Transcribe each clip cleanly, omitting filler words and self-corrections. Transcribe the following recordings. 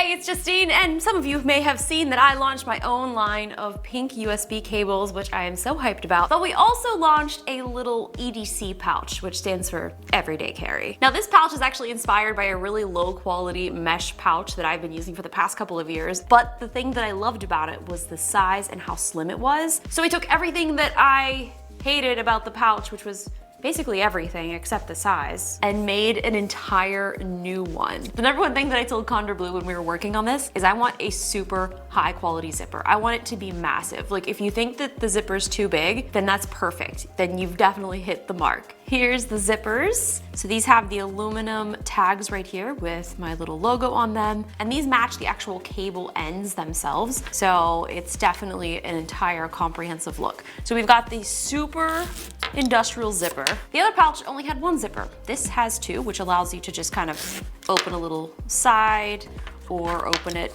Hey, it's Justine, and some of you may have seen that I launched my own line of pink USB cables, which I am so hyped about. But we also launched a little EDC pouch, which stands for Everyday Carry. Now, this pouch is actually inspired by a really low quality mesh pouch that I've been using for the past couple of years. But the thing that I loved about it was the size and how slim it was. So we took everything that I hated about the pouch, which was basically everything except the size, and made an entire new one. The number one thing that I told Condor Blue when we were working on this is I want a super high quality zipper. I want it to be massive. Like, if you think that the zipper is too big, then that's perfect. Then you've definitely hit the mark. Here's the zippers. So these have the aluminum tags right here with my little logo on them. And these match the actual cable ends themselves. So it's definitely an entire comprehensive look. So we've got the super industrial zipper. The other pouch only had one zipper. This has two, which allows you to just kind of open a little side or open it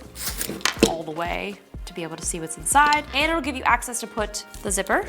all the way to be able to see what's inside. And it'll give you access to put the zipper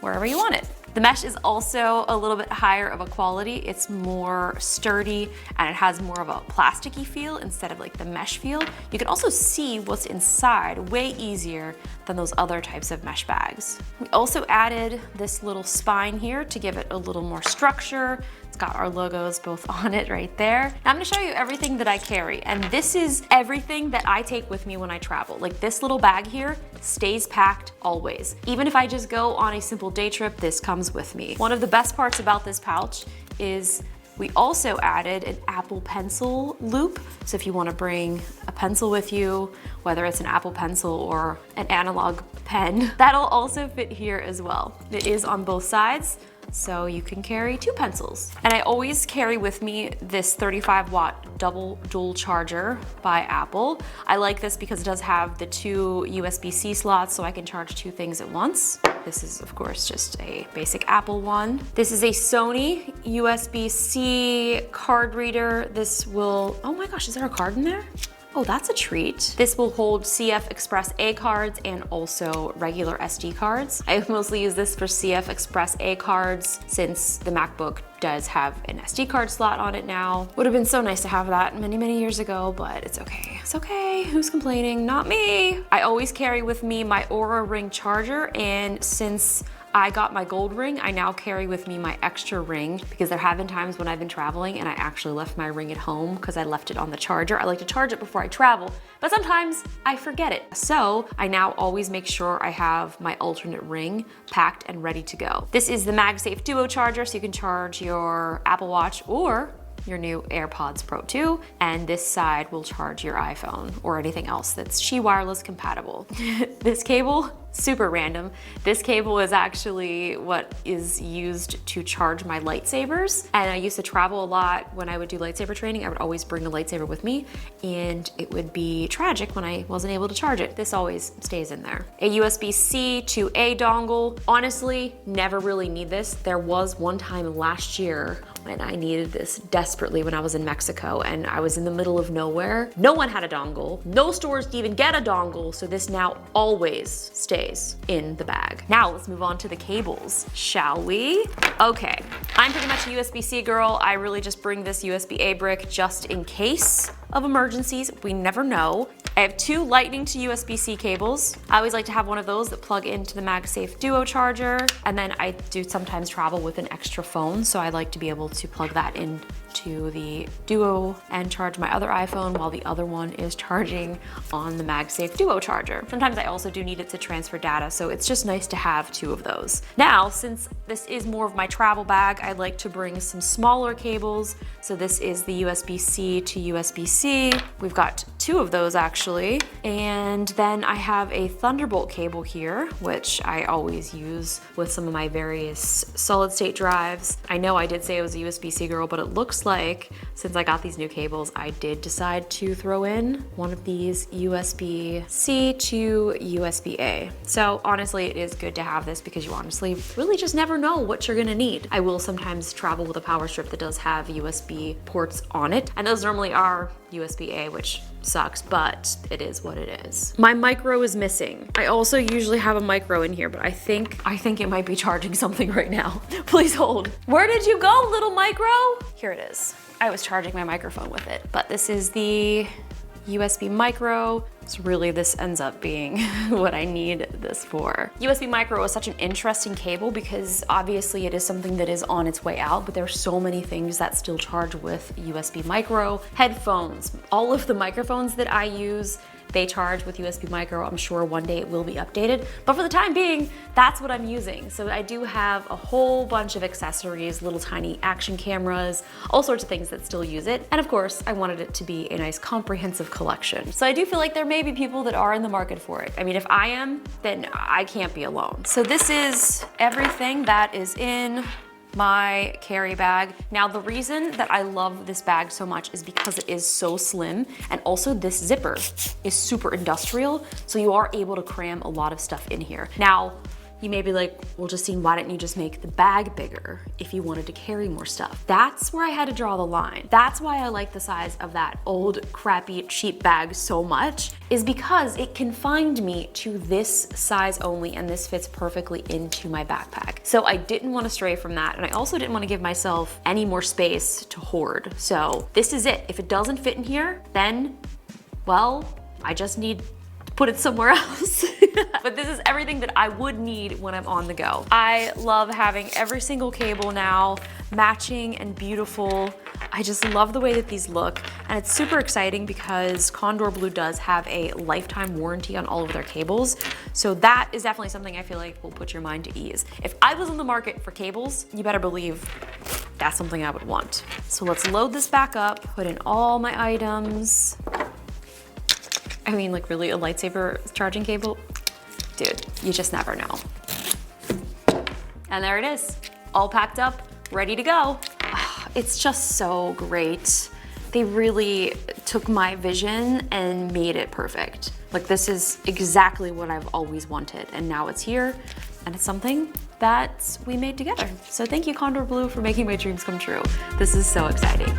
wherever you want it. The mesh is also a little bit higher of a quality. It's more sturdy and it has more of a plasticky feel instead of like the mesh feel. You can also see what's inside way easier than those other types of mesh bags. We also added this little spine here to give it a little more structure. It's got our logos both on it right there. Now I'm gonna show you everything that I carry, and this is everything that I take with me when I travel. Like, this little bag here stays packed always. Even if I just go on a simple day trip, this comes with me. One of the best parts about this pouch is we also added an Apple Pencil loop. So if you want to bring a pencil with you, whether it's an Apple Pencil or an analog pen, that'll also fit here as well. It is on both sides, so you can carry two pencils. And I always carry with me this 35-watt double dual charger by Apple. I like this because it does have the two USB-C slots, so I can charge two things at once. This is, of course, just a basic Apple one. This is a Sony USB-C card reader. This will, oh my gosh, is there a card in there? Oh, that's a treat. This will hold CF Express A cards and also regular SD cards. I mostly use this for CF Express A cards since the MacBook does have an SD card slot on it now. Would have been so nice to have that many, many years ago, but it's okay. It's okay, who's complaining? Not me. I always carry with me my Aura Ring charger, and since I got my gold ring, I now carry with me my extra ring because there have been times when I've been traveling and I actually left my ring at home because I left it on the charger. I like to charge it before I travel, but sometimes I forget it. So I now always make sure I have my alternate ring packed and ready to go. This is the MagSafe Duo charger, so you can charge your Apple Watch or your new AirPods Pro 2, and this side will charge your iPhone or anything else that's Qi wireless compatible. This cable, super random. This cable is actually what is used to charge my lightsabers. And I used to travel a lot when I would do lightsaber training. I would always bring a lightsaber with me, and it would be tragic when I wasn't able to charge it. This always stays in there. A USB-C to A dongle. Honestly, never really need this. There was one time last year when I needed this desperately when I was in Mexico and I was in the middle of nowhere. No one had a dongle. No stores to even get a dongle, so this now always stays in the bag. Now let's move on to the cables, shall we? Okay, I'm pretty much a USB-C girl. I really just bring this USB-A brick just in case of emergencies. We never know. I have two Lightning to USB-C cables. I always like to have one of those that plug into the MagSafe Duo charger. And then I do sometimes travel with an extra phone, so I like to be able to plug that into the Duo and charge my other iPhone while the other one is charging on the MagSafe Duo charger. Sometimes I also do need it to transfer data, so it's just nice to have two of those. Now, since this is more of my travel bag, I like to bring some smaller cables. So this is the USB-C to USB-C. We've got two of those actually. And then I have a Thunderbolt cable here, which I always use with some of my various solid state drives. I know I did say I was a USB-C girl, but it looks like since I got these new cables, I did decide to throw in one of these USB-C to USB-A. So honestly, it is good to have this because you honestly really just never know what you're gonna need. I will sometimes travel with a power strip that does have USB ports on it, and those normally are USB-A, which sucks, but it is what it is. My micro is missing. I also usually have a micro in here, but I think it might be charging something right now. Please hold. Where did you go, little micro? Here it is. I was charging my microphone with it, but this is the USB micro. So really this ends up being what I need this for. USB micro is such an interesting cable because obviously it is something that is on its way out, but there are so many things that still charge with USB micro. Headphones, all of the microphones that I use, they charge with USB micro. I'm sure one day it will be updated, but for the time being, that's what I'm using. So I do have a whole bunch of accessories, little tiny action cameras, all sorts of things that still use it. And of course, I wanted it to be a nice comprehensive collection. So I do feel like there may be people that are in the market for it. I mean, if I am, then I can't be alone. So this is everything that is in my carry bag. Now, the reason that I love this bag so much is because it is so slim, and also this zipper is super industrial, so you are able to cram a lot of stuff in here. Now, you may be like, well, Justine, why didn't you just make the bag bigger if you wanted to carry more stuff? That's where I had to draw the line. That's why I like the size of that old, crappy, cheap bag so much, is because it confined me to this size only, and this fits perfectly into my backpack. So I didn't want to stray from that, and I also didn't want to give myself any more space to hoard. So this is it. If it doesn't fit in here, then, well, I just need to put it somewhere else. But this is everything that I would need when I'm on the go. I love having every single cable now, matching and beautiful. I just love the way that these look, and it's super exciting because Condor Blue does have a lifetime warranty on all of their cables. So that is definitely something I feel like will put your mind to ease. If I was in the market for cables, you better believe that's something I would want. So let's load this back up, put in all my items. I mean, like, really, a lightsaber charging cable? Dude, you just never know. And there it is, all packed up, ready to go. It's just so great. They really took my vision and made it perfect. Like, this is exactly what I've always wanted, and now it's here, and it's something that we made together. So thank you, Condor Blue, for making my dreams come true. This is so exciting.